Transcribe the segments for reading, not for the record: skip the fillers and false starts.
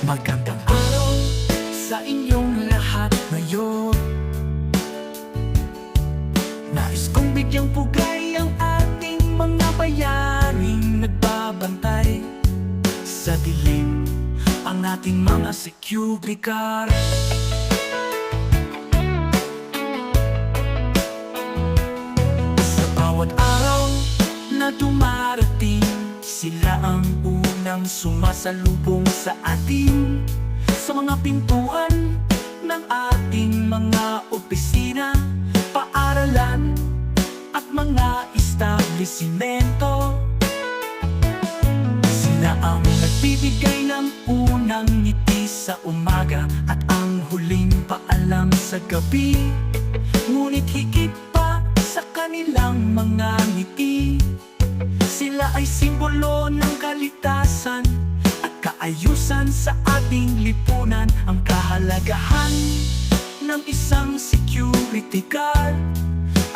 Magandang araw sa inyong lahat ngayon. Nais kong bigyang pugay ang ating mga bayaring nagbabantay. Sa dilim ang ating mga security guard. Sa bawat araw na dumarating, sila ang unang sumasalubong sa atin. Sa mga pintuan ng ating mga opisina, paaralan at mga establisimento. Sila ang nagbibigay ng unang ngiti sa umaga at ang huling paalam sa gabi. Ngunit higit pa sa kanilang mga ngiti, sila ay simbolo ng kaligtasan at kaayusan sa ating lipunan. Ang kahalagahan ng isang security guard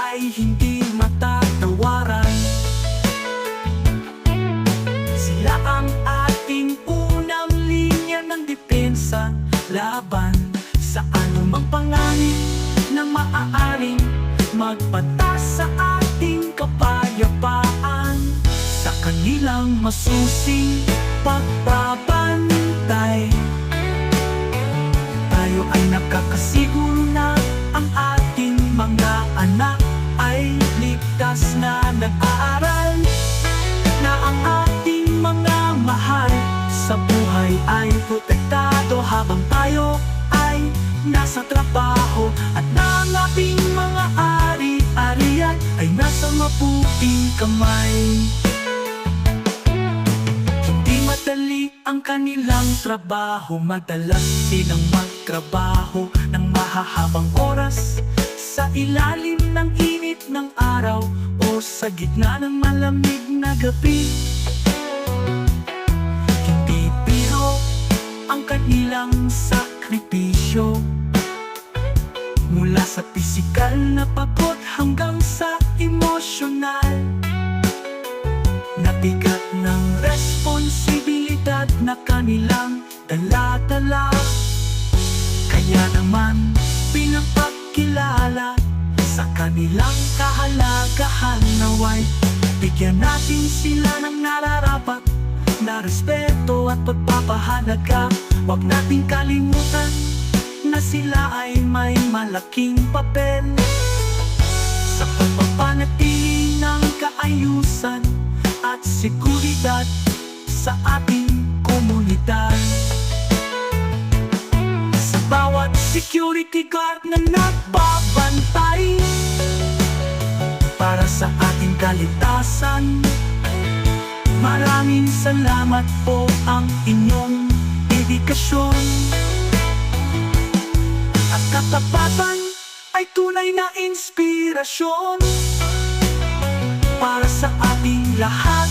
ay hindi matatawaran. Sila ang ating unang linya ng depensa laban sa anumang panganib na maaaring magpatas sa ating kapayapaan. Sa kanilang masusing pagbabantay, tayo ay nakakasiguro na ang ating mga anak ay ligtas na nag-aaral, na ang ating mga mahal sa buhay ay protektado habang tayo ay nasa trabaho, at na ang ating mga ari-arian ay nasa mabuting kamay. Madali ang kanilang trabaho, madalas silang magtrabaho ng mahahabang oras sa ilalim ng init ng araw o sa gitna ng malamig na gabi. Hindi biro ang kanilang sakripisyo, mula sa pisikal na pagod hanggang sa emosyonal na bigat ng responsibilidad na kanilang dala-dala. Kaya naman pinapakilala sa kanilang kahalagahan, naway bigyan natin sila ng nararapat na respeto at pagpapahalaga. Huwag nating kalimutan na sila ay may malaking papel sa pagpapanatili ng kaayusan at seguridad sa ating komunidad. Sa bawat security guard na nagbabantay para sa ating kaligtasan, maraming salamat po. Ang inyong dedikasyon at katapatan ay tunay na inspirasyon para sa ating lahat.